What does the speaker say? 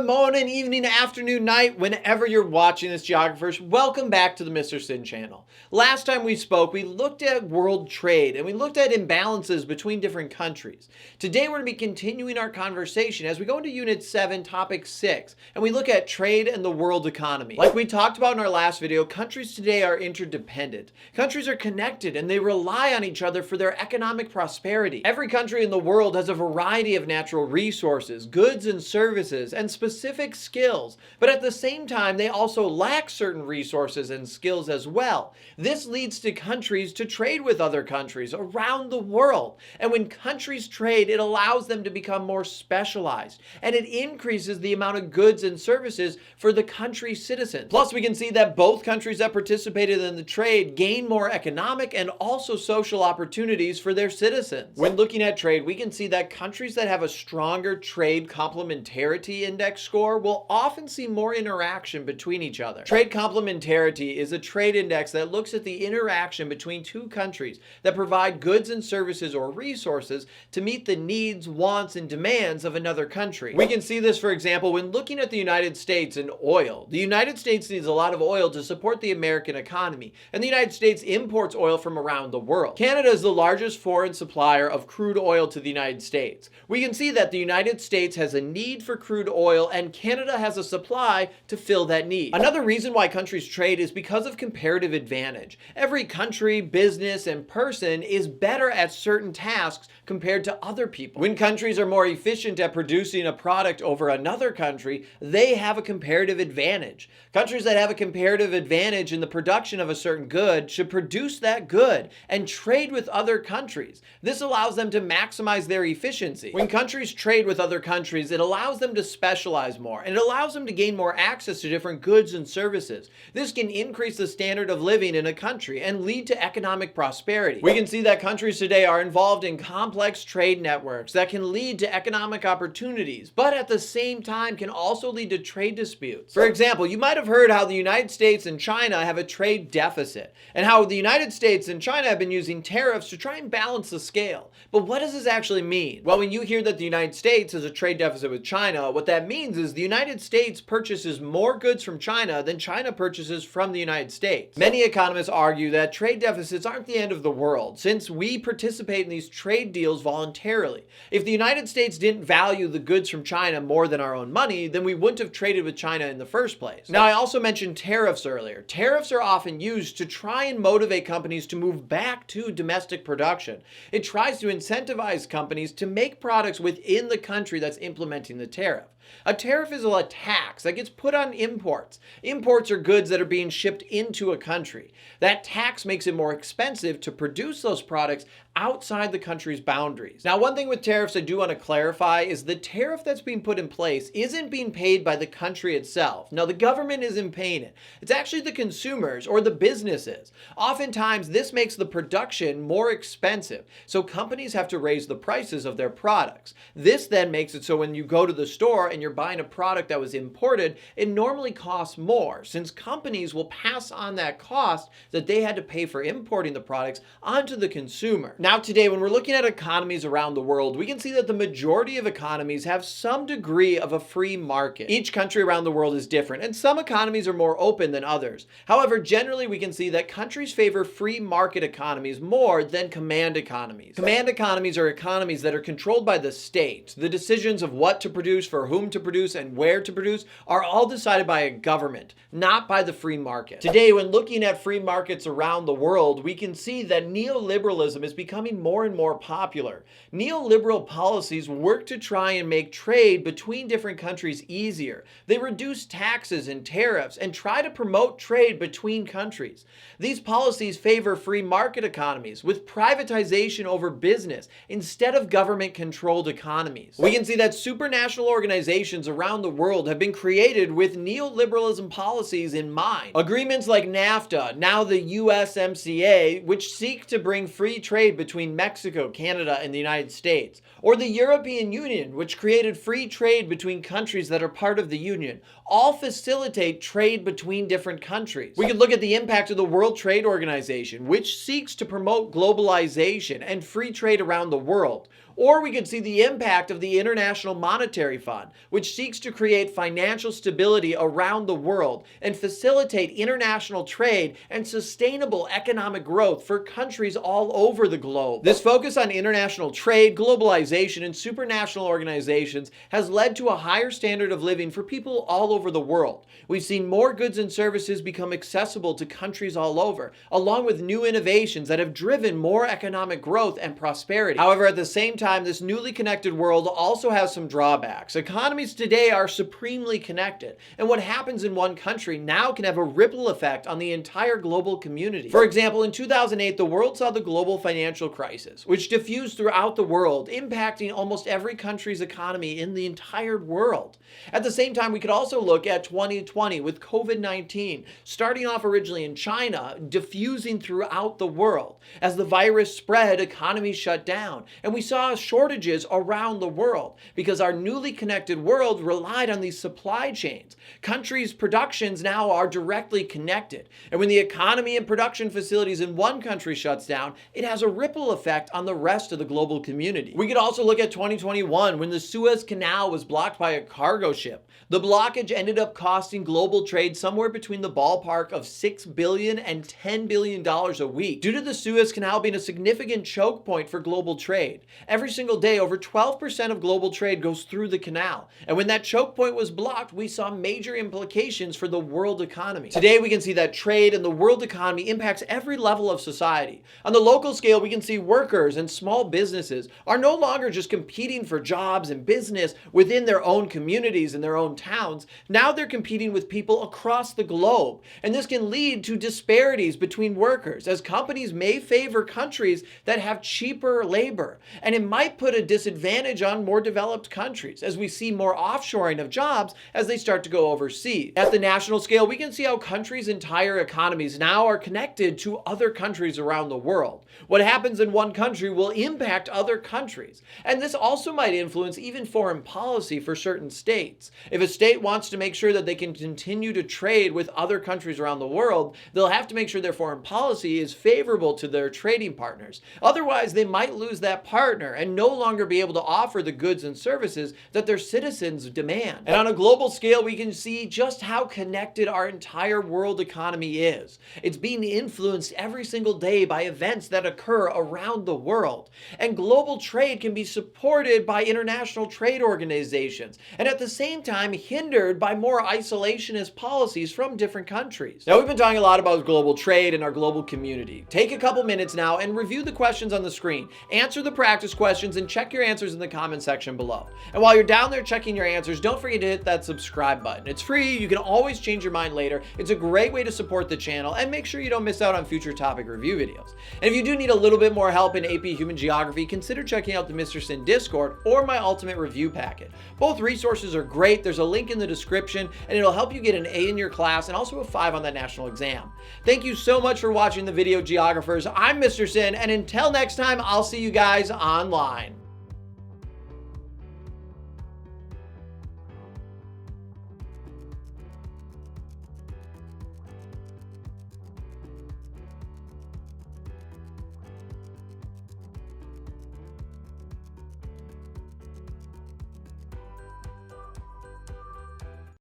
Good morning, evening, afternoon, night, whenever you're watching this, geographers. Welcome back to the Mr. Sinn channel. Last time we spoke, we looked at world trade and we looked at imbalances between different countries. Today, we're going to be continuing our conversation as we go into Unit 7, Topic 6, and we look at trade and the world economy. Like we talked about in our last video, countries today are interdependent. Countries are connected and they rely on each other for their economic prosperity. Every country in the world has a variety of natural resources, goods and services, and specific skills, but at the same time, they also lack certain resources and skills as well. This leads to countries to trade with other countries around the world. And when countries trade, it allows them to become more specialized, and it increases the amount of goods and services for the country's citizens. Plus, we can see that both countries that participated in the trade gain more economic and also social opportunities for their citizens. When looking at trade, we can see that countries that have a stronger trade complementarity index score will often see more interaction between each other. Trade complementarity is a trade index that looks at the interaction between two countries that provide goods and services or resources to meet the needs, wants, and demands of another country. We can see this, for example, when looking at the United States and oil. The United States needs a lot of oil to support the American economy, and the United States imports oil from around the world. Canada is the largest foreign supplier of crude oil to the United States. We can see that the United States has a need for crude oil and Canada has a supply to fill that need. Another reason why countries trade is because of comparative advantage. Every country, business, and person is better at certain tasks compared to other people. When countries are more efficient at producing a product over another country, they have a comparative advantage. Countries that have a comparative advantage in the production of a certain good should produce that good and trade with other countries. This allows them to maximize their efficiency. When countries trade with other countries, it allows them to specialize more, and it allows them to gain more access to different goods and services. This can increase the standard of living in a country and lead to economic prosperity. We can see that countries today are involved in complex trade networks that can lead to economic opportunities, but at the same time can also lead to trade disputes. For example, you might have heard how the United States and China have a trade deficit, and how the United States and China have been using tariffs to try and balance the scale. But what does this actually mean? Well, when you hear that the United States has a trade deficit with China, what that means is the United States purchases more goods from China than China purchases from the United States. Many economists argue that trade deficits aren't the end of the world, since we participate in these trade deals voluntarily. If the United States didn't value the goods from China more than our own money, then we wouldn't have traded with China in the first place. Now, I also mentioned tariffs earlier. Tariffs are often used to try and motivate companies to move back to domestic production. It tries to incentivize companies to make products within the country that's implementing the tariff. A tariff is a tax that gets put on imports. Imports are goods that are being shipped into a country. That tax makes it more expensive to produce those products outside the country's boundaries. Now, one thing with tariffs I do want to clarify is the tariff that's being put in place isn't being paid by the country itself. No, the government isn't paying it. It's actually the consumers or the businesses. Oftentimes, this makes the production more expensive, so companies have to raise the prices of their products. This then makes it so when you go to the store and you're buying a product that was imported, it normally costs more, since companies will pass on that cost that they had to pay for importing the products onto the consumer. Now today, when we're looking at economies around the world, we can see that the majority of economies have some degree of a free market. Each country around the world is different, and some economies are more open than others. However, generally we can see that countries favor free market economies more than command economies. Command economies are economies that are controlled by the state. The decisions of what to produce, for whom to produce, and where to produce are all decided by a government, not by the free market. Today, when looking at free markets around the world, we can see that neoliberalism is becoming more and more popular. Neoliberal policies work to try and make trade between different countries easier. They reduce taxes and tariffs and try to promote trade between countries. These policies favor free market economies with privatization over business instead of government-controlled economies. We can see that supranational organizations around the world have been created with neoliberalism policies in mind. Agreements like NAFTA, now the USMCA, which seek to bring free trade between Mexico, Canada, and the United States, or the European Union, which created free trade between countries that are part of the Union, all facilitate trade between different countries. We could look at the impact of the World Trade Organization, which seeks to promote globalization and free trade around the world, Or we could see the impact of the International Monetary Fund, which seeks to create financial stability around the world and facilitate international trade and sustainable economic growth for countries all over the globe. This focus on international trade, globalization, and supranational organizations has led to a higher standard of living for people all over the world. We've seen more goods and services become accessible to countries all over, along with new innovations that have driven more economic growth and prosperity. However, at the same time, this newly connected world also has some drawbacks. Economies today are supremely connected, and what happens in one country now can have a ripple effect on the entire global community. For example, in 2008, the world saw the global financial crisis, which diffused throughout the world, impacting almost every country's economy in the entire world. At the same time, we could also look at 2020 with COVID-19, starting off originally in China, diffusing throughout the world. As the virus spread, economies shut down, and we saw shortages around the world because our newly connected world relied on these supply chains. Countries' productions now are directly connected, and when the economy and production facilities in one country shuts down, it has a ripple effect on the rest of the global community. We could also look at 2021 when the Suez Canal was blocked by a cargo ship. The blockage ended up costing global trade somewhere between the ballpark of $6 billion and $10 billion a week, due to the Suez Canal being a significant choke point for global trade. Every single day, over 12% of global trade goes through the canal, and when that choke point was blocked, we saw major implications for the world economy. Today, we can see that trade and the world economy impacts every level of society. On the local scale, we can see workers and small businesses are no longer just competing for jobs and business within their own communities and their own towns. Now they're competing with people across the globe, and this can lead to disparities between workers, as companies may favor countries that have cheaper labor, and it might put a disadvantage on more developed countries, as we see more offshoring of jobs as they start to go overseas. At the national scale, we can see how countries' entire economies now are connected to other countries around the world. What happens in one country will impact other countries, and this also might influence even foreign policy for certain states. If a state wants to make sure that they can continue to trade with other countries around the world, they'll have to make sure their foreign policy is favorable to their trading partners. Otherwise, they might lose that partner and no longer be able to offer the goods and services that their citizens demand. And on a global scale, we can see just how connected our entire world economy is. It's being influenced every single day by events that occur around the world. And global trade can be supported by international trade organizations, and at the same time hindered by more isolationist policies from different countries. Now, we've been talking a lot about global trade and our global community. Take a couple minutes now and review the questions on the screen. Answer the practice questions and check your answers in the comment section below. And while you're down there checking your answers, don't forget to hit that subscribe button. It's free. You can always change your mind later. It's a great way to support the channel, and make sure you don't miss out on future topic review videos. And if you do need a little bit more help in AP Human Geography, consider checking out the Mr. Sinn Discord or my ultimate review packet. Both resources are great. There's a link in the description, and it'll help you get an A in your class and also a 5 on that national exam. Thank you so much for watching the video, geographers. I'm Mr. Sinn, and until next time, I'll see you guys online.